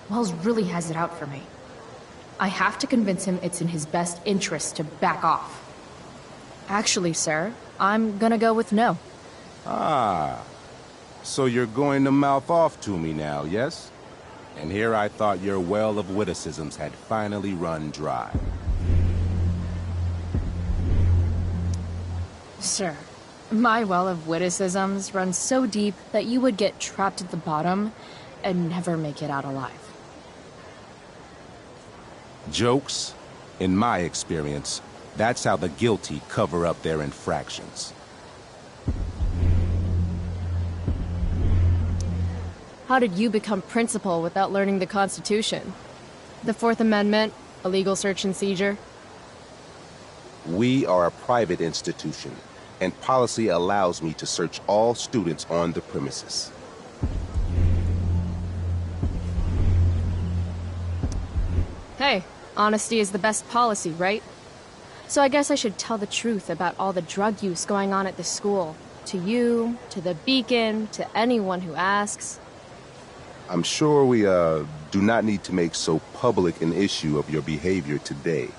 Wells really has it out for me. I have to convince him it's in his best interest to back off. Actually, sir, I'm gonna go with no. Ah, so you're going to mouth off to me now, yes? And here I thought your well of witticisms had finally run dry. Sir, my well of witticisms runs so deep that you would get trapped at the bottom and never make it out alive. Jokes, in my experience, that's how the guilty cover up their infractions. How did you become principal without learning the Constitution? The Fourth Amendment, illegal search and seizure? We are a private institution, and policy allows me to search all students on the premises. Hey, honesty is the best policy, right? So I guess I should tell the truth about all the drug use going on at the school. To you, to the Beacon, to anyone who asks. I'm sure we, do not need to make so public an issue of your behavior today.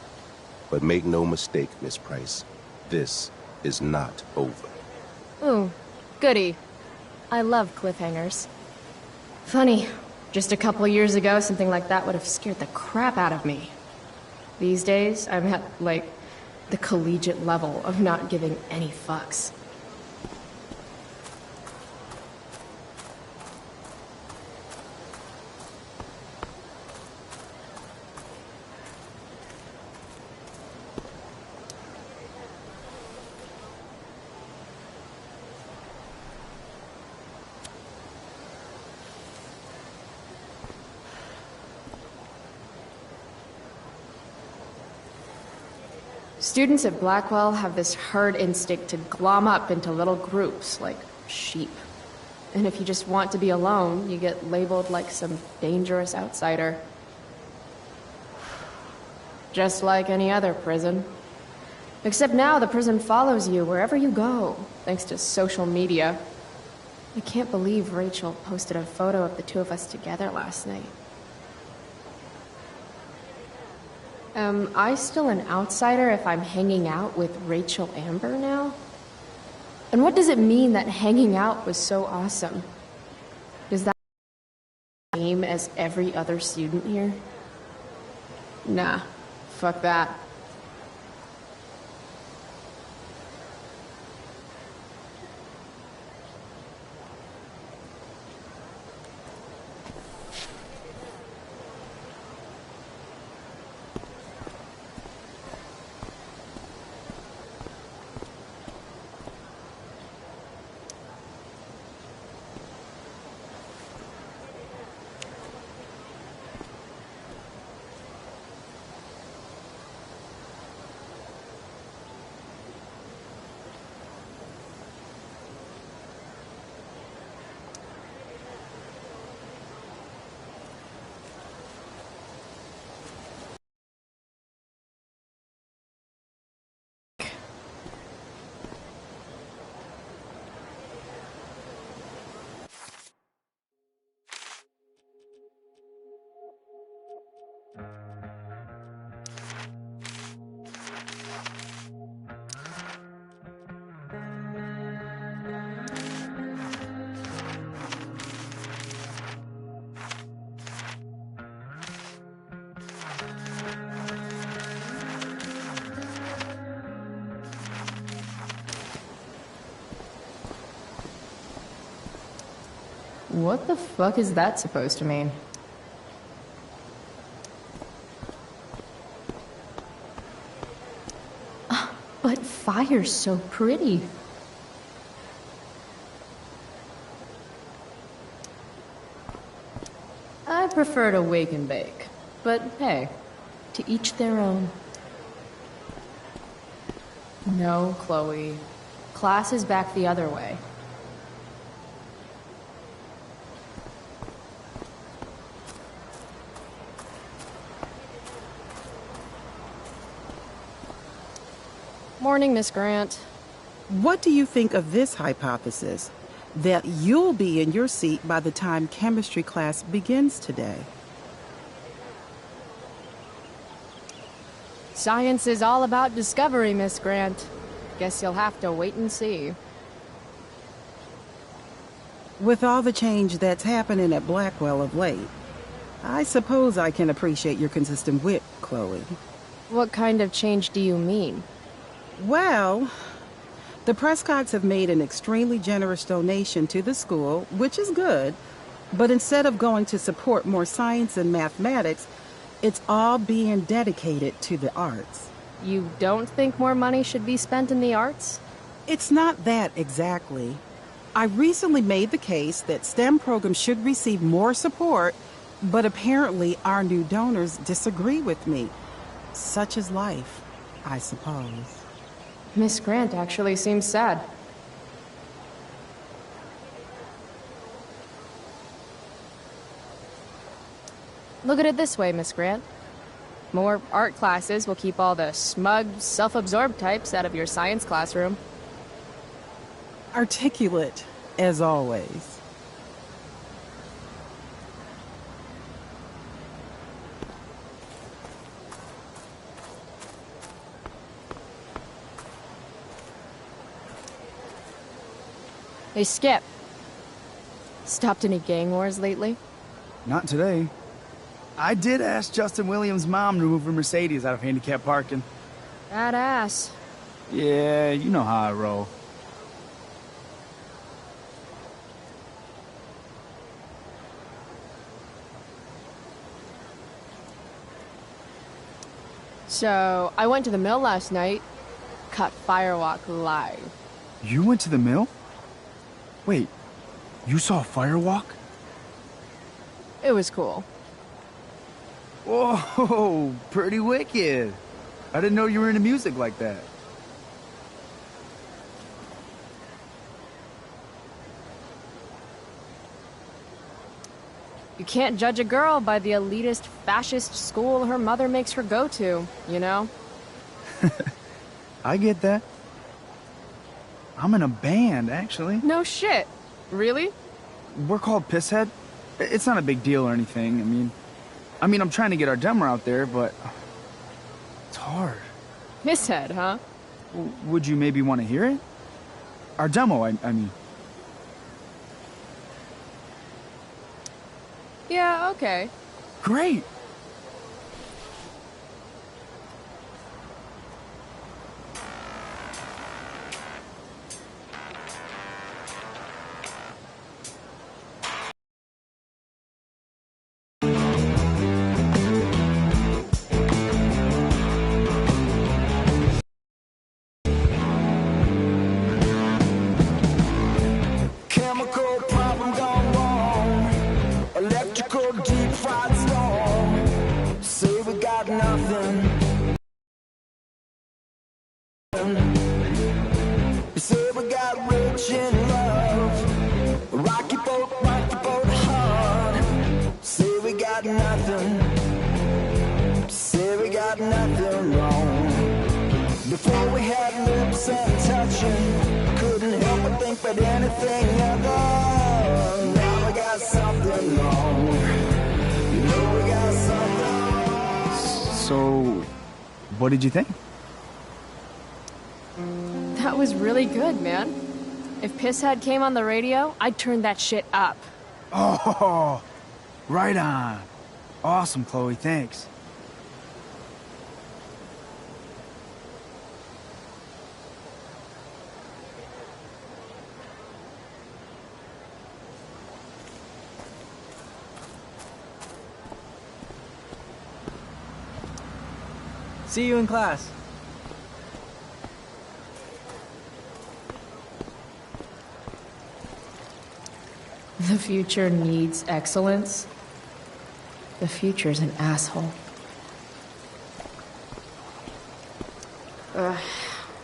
But make no mistake, Miss Price, this is not over. Ooh, goody. I love cliffhangers. Funny, just a couple years ago, something like that would have scared the crap out of me. These days, I'm at, like, the collegiate level of not giving any fucks. Students at Blackwell have this herd instinct to glom up into little groups, like sheep. And if you just want to be alone, you get labeled like some dangerous outsider. Just like any other prison. Except now the prison follows you wherever you go, thanks to social media. I can't believe Rachel posted a photo of the two of us together last night. Am I still an outsider if I'm hanging out with Rachel Amber now? And what does it mean that hanging out was so awesome? Does that same as every other student here? Nah, fuck that. What the fuck is that supposed to mean? But fire's so pretty. I prefer to wake and bake, but hey, to each their own. No, Chloe. Class is back the other way. Morning, Miss Grant. What do you think of this hypothesis? That you'll be in your seat by the time chemistry class begins today? Science is all about discovery, Miss Grant. Guess you'll have to wait and see. With all the change that's happening at Blackwell of late, I suppose I can appreciate your consistent wit, Chloe. What kind of change do you mean? Well, the Prescotts have made an extremely generous donation to the school, which is good, but instead of going to support more science and mathematics, it's all being dedicated to the arts. You don't think more money should be spent in the arts? It's not that exactly. I recently made the case that STEM programs should receive more support, but apparently our new donors disagree with me. Such is life, I suppose. Miss Grant actually seems sad. Look at it this way, Miss Grant. More art classes will keep all the smug, self-absorbed types out of your science classroom. Articulate, as always. Hey, Skip. Stopped any gang wars lately? Not today. I did ask Justin Williams' mom to move her Mercedes out of handicap parking. Badass. Yeah, you know how I roll. So, I went to the mill last night. Cut Firewalk live. You went to the mill? Wait, you saw a firewalk? It was cool. Whoa, pretty wicked. I didn't know you were into music like that. You can't judge a girl by the elitist, fascist school her mother makes her go to, you know? I get that. I'm in a band, actually. No shit. Really? We're called Pisshead. It's not a big deal or anything. I mean, I'm trying to get our demo out there, but it's hard. Pisshead, huh? Would you maybe want to hear it? Our demo, I mean. Yeah, okay. Great. Chemical problem gone wrong. Electrical deep fried storm. Say we got nothing. Say we got rich in love. Rocky boat hard. Say we got nothing. Say we got nothing wrong. Before we had lips and touching, couldn't help but think but anything other. Now we got something wrong. You know we got something wrong. So, what did you think? That was really good, man. If Pisshead came on the radio, I'd turn that shit up. Oh, right on. Awesome, Chloe, thanks. See you in class. The future needs excellence. The future's an asshole.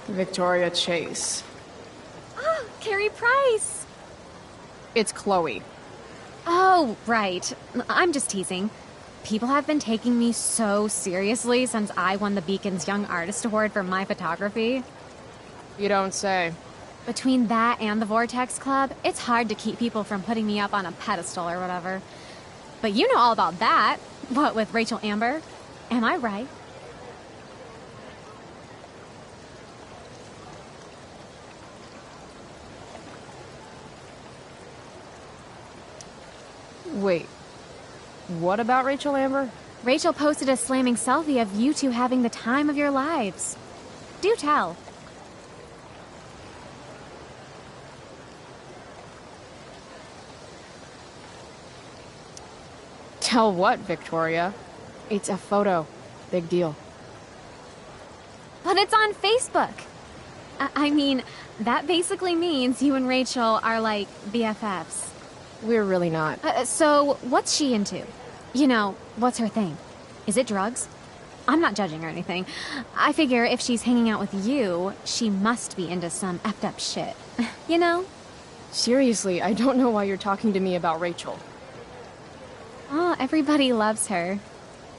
Victoria Chase. Oh, Carrie Price! It's Chloe. Oh, right. I'm just teasing. People have been taking me so seriously since I won the Beacon's Young Artist Award for my photography. You don't say. Between that and the Vortex Club, it's hard to keep people from putting me up on a pedestal or whatever. But you know all about that. What with Rachel Amber? Am I right? Wait, what about Rachel Amber? Rachel posted a slamming selfie of you two having the time of your lives. Do tell. Tell what, Victoria? It's a photo. Big deal. But it's on Facebook. I mean, that basically means you and Rachel are like BFFs. We're really not. So, what's she into? You know, what's her thing? Is it drugs? I'm not judging or anything. I figure if she's hanging out with you, she must be into some effed up shit. You know? Seriously, I don't know why you're talking to me about Rachel. Oh, everybody loves her.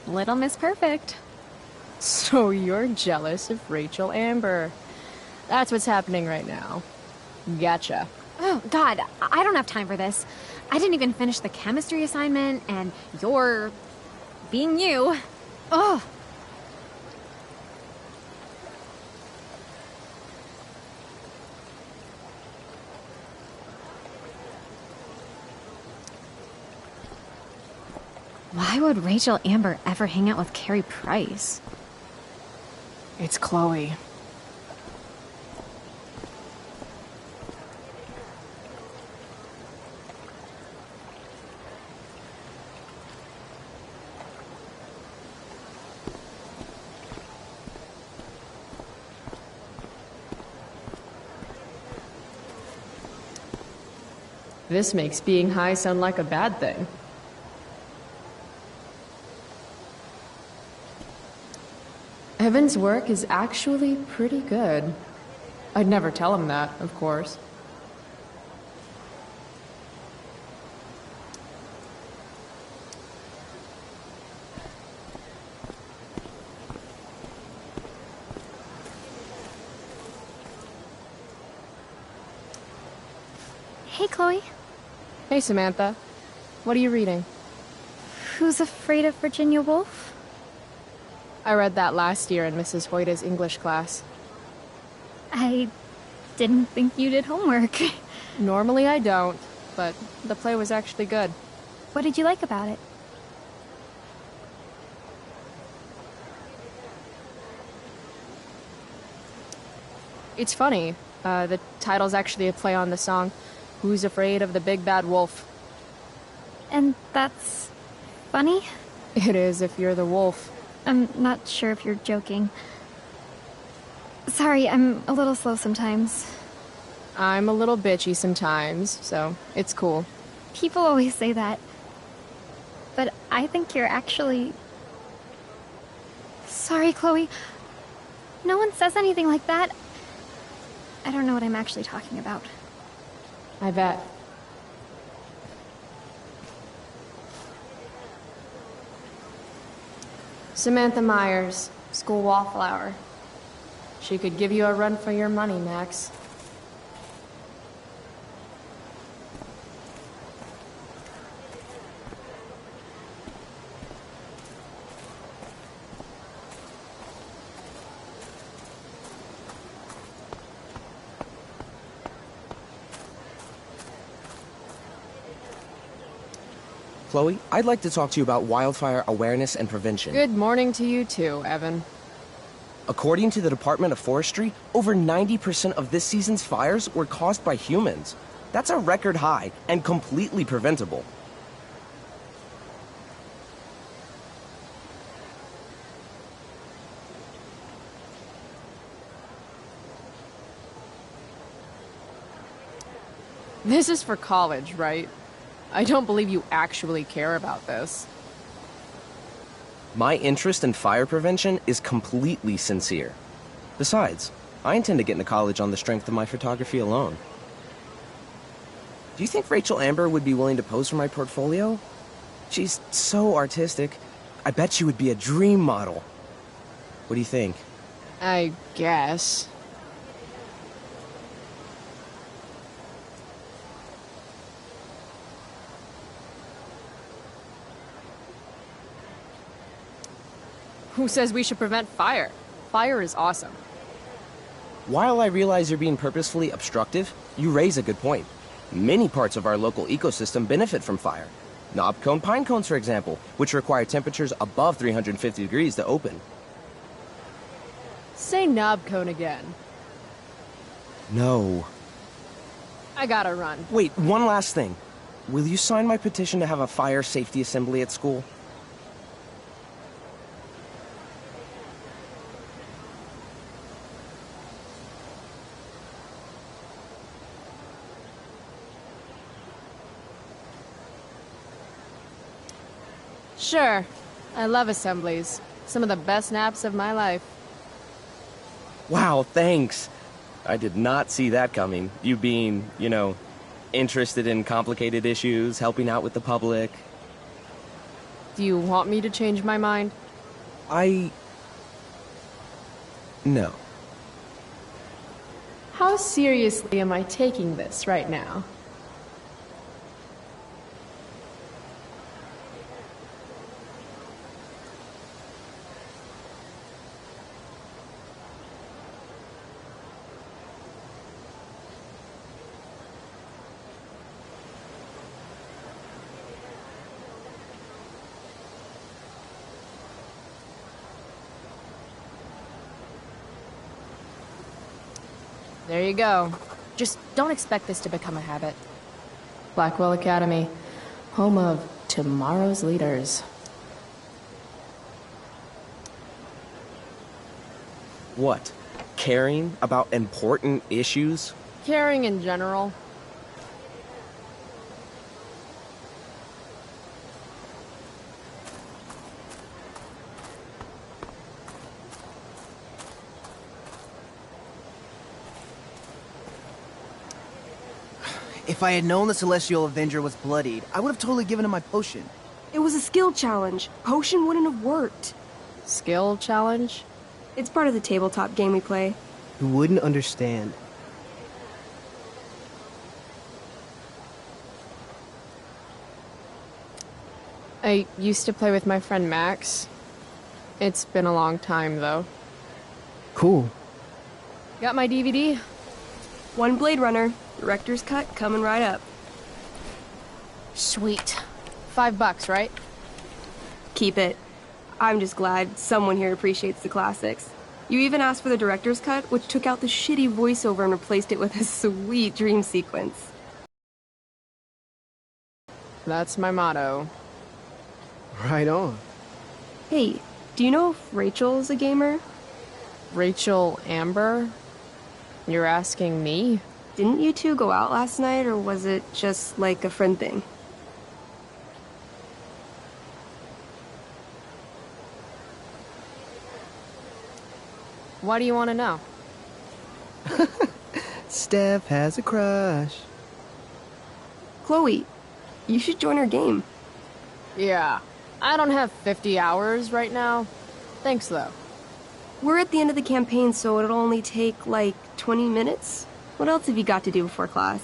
Little Miss Perfect. So you're jealous of Rachel Amber. That's what's happening right now. Gotcha. Oh, God, I don't have time for this. I didn't even finish the chemistry assignment, and you're being you. Ugh. Why would Rachel Amber ever hang out with Carrie Price? It's Chloe. This makes being high sound like a bad thing. Evan's work is actually pretty good. I'd never tell him that, of course. Hey, Chloe. Hey, Samantha. What are you reading? Who's Afraid of Virginia Woolf? I read that last year in Mrs. Hoyta's English class. I didn't think you did homework. Normally I don't, but the play was actually good. What did you like about it? It's funny. The title's actually a play on the song, Who's Afraid of the Big Bad Wolf? And that's funny? It is if you're the wolf. I'm not sure if you're joking. Sorry, I'm a little slow sometimes. I'm a little bitchy sometimes, so it's cool. People always say that. But I think you're actually... Sorry, Chloe. No one says anything like that. I don't know what I'm actually talking about. I bet. Samantha Myers, school wallflower. She could give you a run for your money, Max. Chloe, I'd like to talk to you about wildfire awareness and prevention. Good morning to you too, Evan. According to the Department of Forestry, over 90% of this season's fires were caused by humans. That's a record high and completely preventable. This is for college, right? I don't believe you actually care about this. My interest in fire prevention is completely sincere. Besides, I intend to get into college on the strength of my photography alone. Do you think Rachel Amber would be willing to pose for my portfolio? She's so artistic. I bet she would be a dream model. What do you think? I guess. Who says we should prevent fire? Fire is awesome. While I realize you're being purposefully obstructive, you raise a good point. Many parts of our local ecosystem benefit from fire. Knob cone pine cones, for example, which require temperatures above 350 degrees to open. Say knob cone again. No. I gotta run. Wait, one last thing. Will you sign my petition to have a fire safety assembly at school? Sure. I love assemblies. Some of the best naps of my life. Wow, thanks. I did not see that coming. You being, interested in complicated issues, helping out with the public. Do you want me to change my mind? No. How seriously am I taking this right now? There you go. Just don't expect this to become a habit. Blackwell Academy, home of tomorrow's leaders. What? Caring about important issues? Caring in general. If I had known the Celestial Avenger was bloodied, I would have totally given him my potion. It was a skill challenge. Potion wouldn't have worked. Skill challenge? It's part of the tabletop game we play. You wouldn't understand. I used to play with my friend Max. It's been a long time, though. Cool. Got my DVD? One Blade Runner. Director's cut coming right up. Sweet. $5, right? Keep it. I'm just glad someone here appreciates the classics. You even asked for the director's cut, which took out the shitty voiceover and replaced it with a sweet dream sequence. That's my motto. Right on. Hey, do you know if Rachel's a gamer? Rachel Amber? You're asking me? Didn't you two go out last night, or was it just like a friend thing? Why do you want to know? Steph has a crush. Chloe, you should join our game. Yeah, I don't have 50 hours right now. Thanks, though. We're at the end of the campaign, so it'll only take, like, 20 minutes. What else have you got to do before class?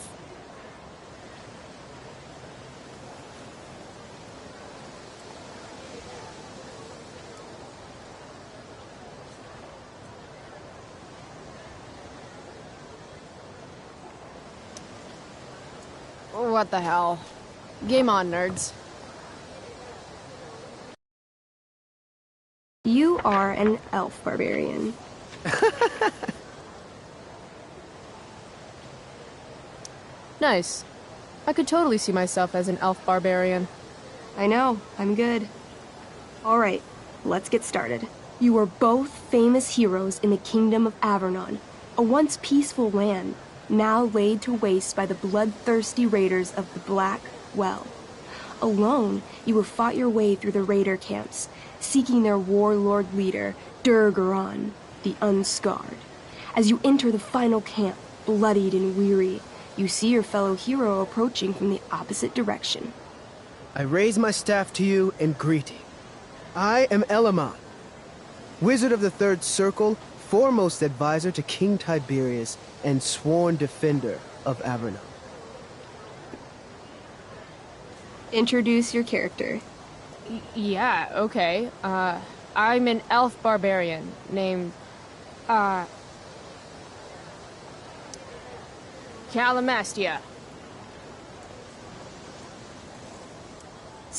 What the hell? Game on, nerds. You are an elf barbarian. Nice. I could totally see myself as an elf barbarian. I know, I'm good. Alright, let's get started. You are both famous heroes in the Kingdom of Avernon, a once peaceful land, now laid to waste by the bloodthirsty raiders of the Black Well. Alone, you have fought your way through the raider camps, seeking their warlord leader, Durgaron, the Unscarred. As you enter the final camp, bloodied and weary, you see your fellow hero approaching from the opposite direction. I raise my staff to you in greeting. I am Elamon, Wizard of the Third Circle, foremost advisor to King Tiberius, and sworn defender of Avernon. Introduce your character. Yeah, okay. I'm an elf barbarian named, Calamastia.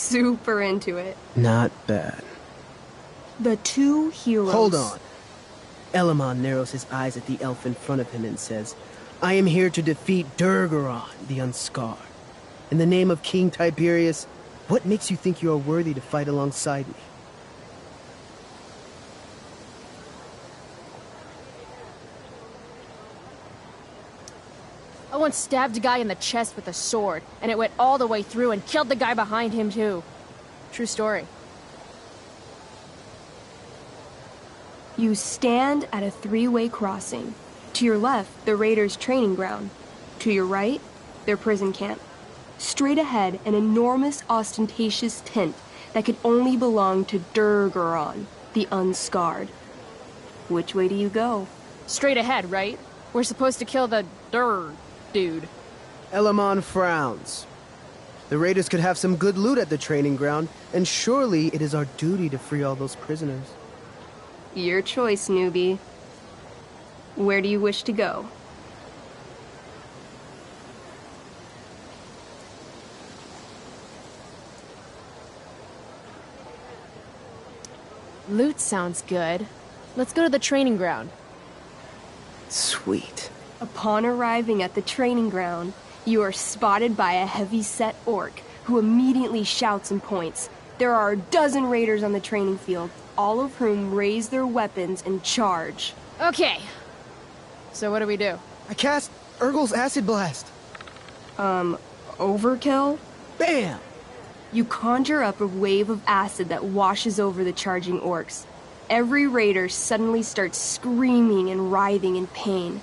super into it. Not bad. The two heroes... Hold on. Elamon narrows his eyes at the elf in front of him and says, I am here to defeat Durgaron, the Unscarred. In the name of King Tiberius, what makes you think you are worthy to fight alongside me? I once stabbed a guy in the chest with a sword, and it went all the way through and killed the guy behind him too. True story. You stand at a three-way crossing. To your left, the Raiders' training ground. To your right, their prison camp. Straight ahead, an enormous, ostentatious tent that could only belong to Durgaron, the Unscarred. Which way do you go? Straight ahead, right? We're supposed to kill the dude. Elamon frowns. The Raiders could have some good loot at the training ground, and surely it is our duty to free all those prisoners. Your choice, newbie. Where do you wish to go? Loot sounds good. Let's go to the training ground. Sweet. Upon arriving at the training ground, you are spotted by a heavy-set orc who immediately shouts and points. There are a dozen raiders on the training field, all of whom raise their weapons and charge. Okay. So what do we do? I cast Urgel's Acid Blast. Overkill? Bam! You conjure up a wave of acid that washes over the charging orcs. Every raider suddenly starts screaming and writhing in pain.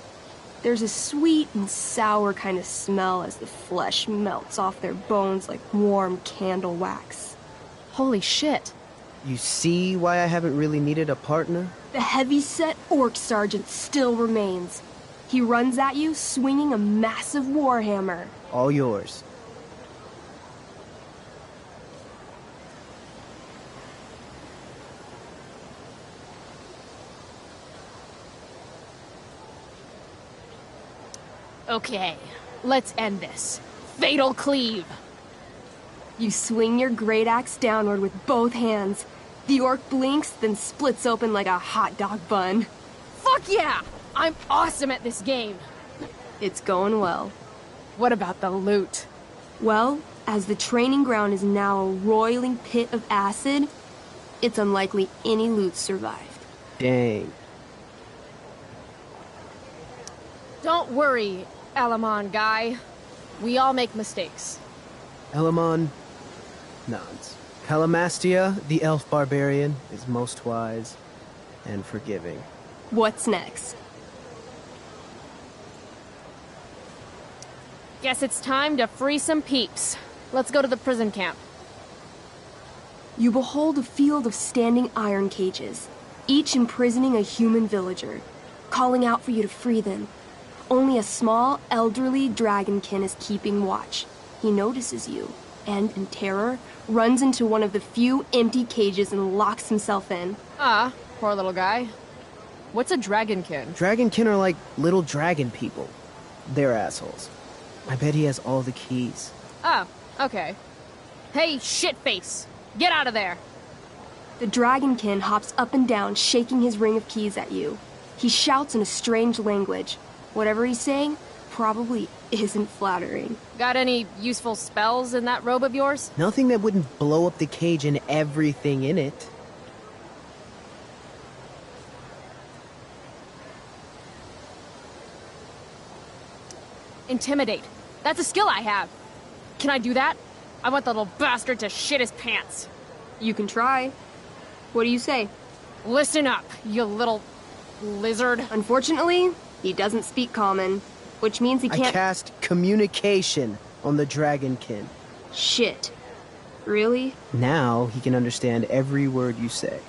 There's a sweet and sour kind of smell as the flesh melts off their bones like warm candle wax. Holy shit. You see why I haven't really needed a partner? The heavy-set orc sergeant still remains. He runs at you, swinging a massive warhammer. All yours. Okay, let's end this. Fatal cleave! You swing your great axe downward with both hands. The orc blinks, then splits open like a hot dog bun. Fuck yeah! I'm awesome at this game! It's going well. What about the loot? Well, as the training ground is now a roiling pit of acid, it's unlikely any loot survived. Dang. Don't worry, Elamon guy. We all make mistakes. Elamon nods. Calamastia, the elf barbarian, is most wise and forgiving. What's next? Guess it's time to free some peeps. Let's go to the prison camp. You behold a field of standing iron cages, each imprisoning a human villager, calling out for you to free them. Only a small, elderly dragonkin is keeping watch. He notices you, and, in terror, runs into one of the few empty cages and locks himself in. Ah, poor little guy. What's a dragonkin? Dragonkin are like little dragon people. They're assholes. I bet he has all the keys. Oh, okay. Hey, shitface! Get out of there! The dragonkin hops up and down, shaking his ring of keys at you. He shouts in a strange language. Whatever he's saying probably isn't flattering. Got any useful spells in that robe of yours? Nothing that wouldn't blow up the cage and everything in it. Intimidate. That's a skill I have. Can I do that? I want the little bastard to shit his pants. You can try. What do you say? Listen up, you little lizard. Unfortunately, he doesn't speak common, which means he can't— I cast communication on the dragonkin. Shit. Really? Now he can understand every word you say.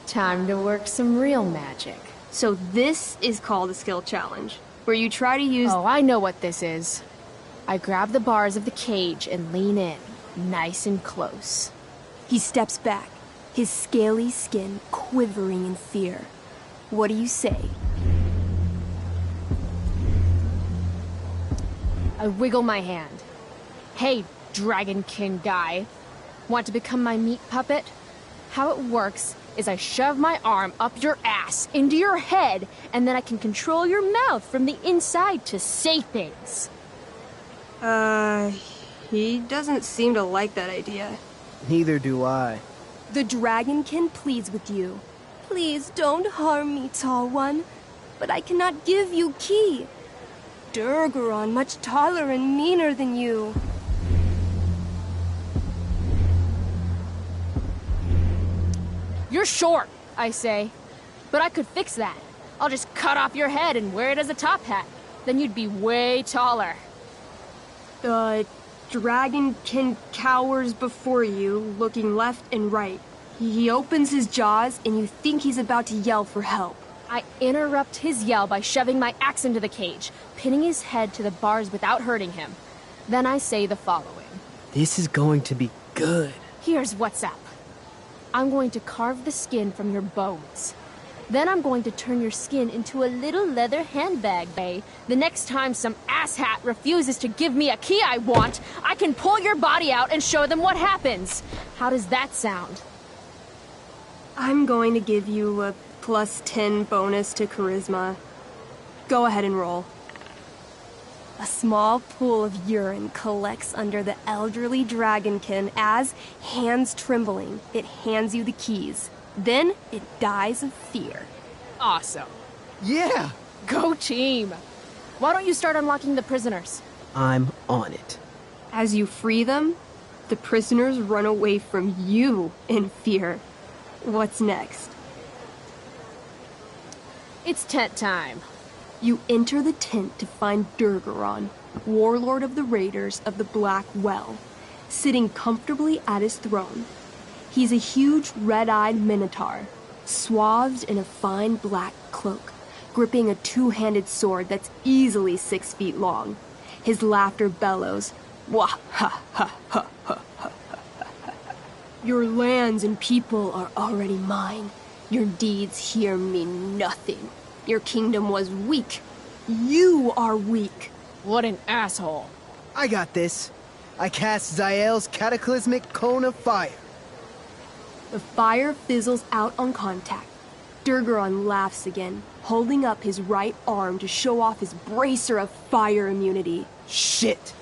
Time to work some real magic. So this is called a skill challenge, where you try to use— Oh, I know what this is. I grab the bars of the cage and lean in, nice and close. He steps back, his scaly skin quivering in fear. What do you say? I wiggle my hand. Hey, dragonkin guy. Want to become my meat puppet? How it works is I shove my arm up your ass into your head, and then I can control your mouth from the inside to say things. He doesn't seem to like that idea. Neither do I. The dragonkin pleads with you. Please don't harm me, tall one. But I cannot give you ki. Durgaron much taller and meaner than you. You're short, I say. But I could fix that. I'll just cut off your head and wear it as a top hat. Then you'd be way taller. The dragonkin cowers before you, looking left and right. He opens his jaws, and you think he's about to yell for help. I interrupt his yell by shoving my axe into the cage, pinning his head to the bars without hurting him. Then I say the following. This is going to be good. Here's what's up. I'm going to carve the skin from your bones. Then I'm going to turn your skin into a little leather handbag, Bay. The next time some asshat refuses to give me a key I want, I can pull your body out and show them what happens. How does that sound? I'm going to give you a +10 bonus to charisma. Go ahead and roll. A small pool of urine collects under the elderly dragonkin as, hands trembling, it hands you the keys. Then it dies of fear. Awesome. Yeah! Go team! Why don't you start unlocking the prisoners? I'm on it. As you free them, the prisoners run away from you in fear. What's next? It's tent time. You enter the tent to find Durgaron, warlord of the Raiders of the Black Well, sitting comfortably at his throne. He's a huge red-eyed minotaur, swathed in a fine black cloak, gripping a two-handed sword that's easily 6 feet long. His laughter bellows, wah ha ha ha ha ha. Your lands and people are already mine. Your deeds here mean nothing. Your kingdom was weak. You are weak. What an asshole. I got this. I cast Zael's cataclysmic cone of fire. The fire fizzles out on contact. Durgaron laughs again, holding up his right arm to show off his bracer of fire immunity. Shit!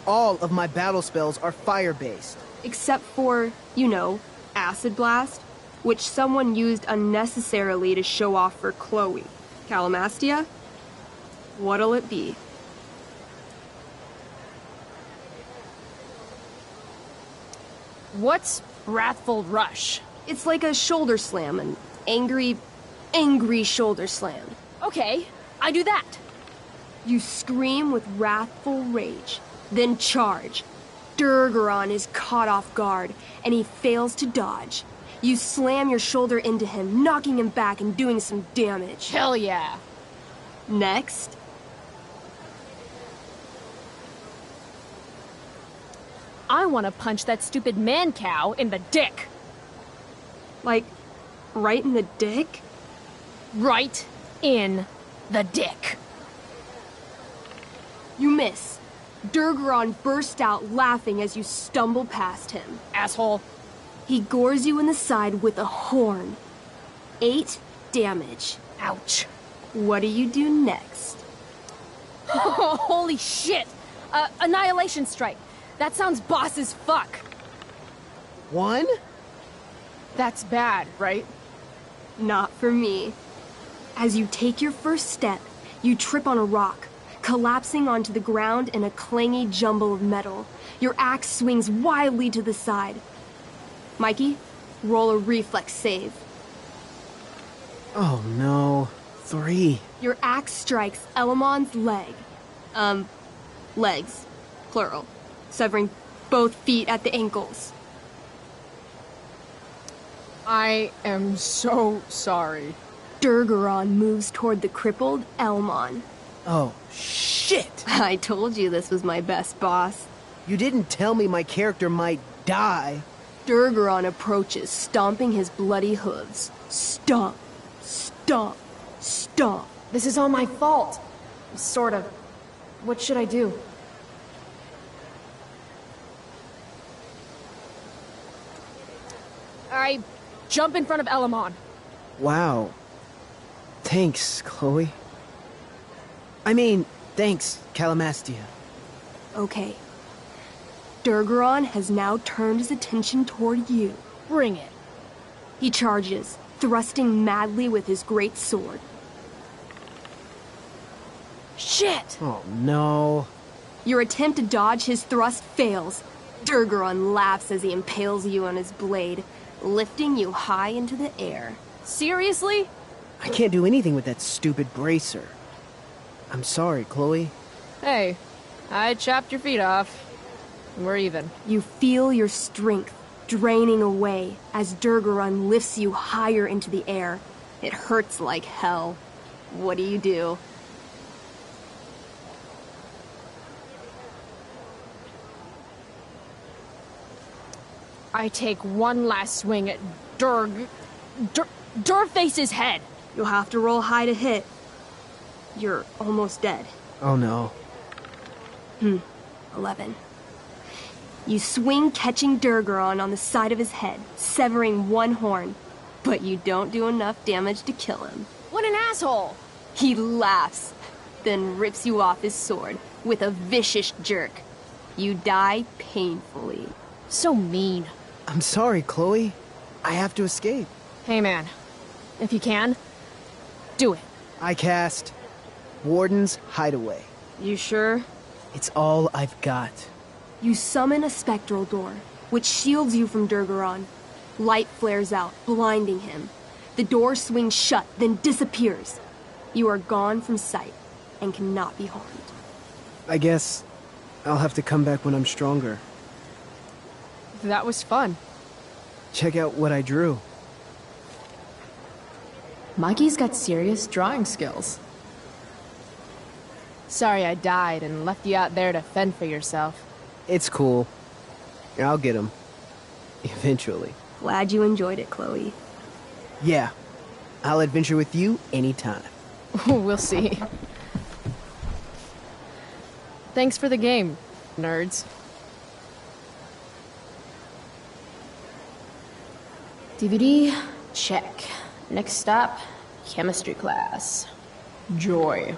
All of my battle spells are fire-based. Except for, you know, Acid Blast, which someone used unnecessarily to show off for Chloe. Calamastia? What'll it be? What's Wrathful Rush? It's like a shoulder slam, an angry shoulder slam. Okay, I do that. You scream with wrathful rage, then charge. Durgaron is caught off guard, and he fails to dodge. You slam your shoulder into him, knocking him back and doing some damage. Hell yeah. Next. I want to punch that stupid man-cow in the dick. Like, right in the dick? Right in the dick. You miss. Durgaron burst out laughing as you stumble past him. Asshole. He gores you in the side with a horn. 8 damage. Ouch. What do you do next? Holy shit! Annihilation Strike. That sounds boss as fuck. 1? That's bad, right? Not for me. As you take your first step, you trip on a rock, collapsing onto the ground in a clangy jumble of metal. Your axe swings wildly to the side. Mikey, roll a reflex save. Oh no. 3. Your axe strikes Elamon's leg. Legs. Plural. Severing both feet at the ankles. I am so sorry. Durgaron moves toward the crippled Elmon. Oh, shit! I told you this was my best boss. You didn't tell me my character might die. Durgaron approaches, stomping his bloody hooves. Stomp, stomp, stomp. This is all my fault. Sort of. What should I do? I jump in front of Elamon. Wow. Thanks, Chloe. I mean, thanks, Calamastia. Okay. Durgaron has now turned his attention toward you. Bring it. He charges, thrusting madly with his great sword. Shit! Oh, no. Your attempt to dodge his thrust fails. Durgaron laughs as he impales you on his blade, lifting you high into the air. Seriously? I can't do anything with that stupid bracer. I'm sorry, Chloe. Hey, I chopped your feet off. We're even. You feel your strength draining away as Durgaron lifts you higher into the air. It hurts like hell. What do? I take one last swing at Durface's head. You'll have to roll high to hit. You're almost dead. Oh, no. 11. You swing, catching Durgaron on the side of his head, severing one horn, but you don't do enough damage to kill him. What an asshole! He laughs, then rips you off his sword with a vicious jerk. You die painfully. So mean. I'm sorry, Chloe. I have to escape. Hey man, if you can, do it. I cast Warden's Hideaway. You sure? It's all I've got. You summon a spectral door, which shields you from Durgaron. Light flares out, blinding him. The door swings shut, then disappears. You are gone from sight and cannot be harmed. I guess I'll have to come back when I'm stronger. That was fun. Check out what I drew. Mikey's got serious drawing skills. Sorry I died and left you out there to fend for yourself. It's cool. I'll get him. Eventually. Glad you enjoyed it, Chloe. Yeah. I'll adventure with you anytime. We'll see. Thanks for the game, nerds. DVD, check. Next stop, chemistry class. Joy.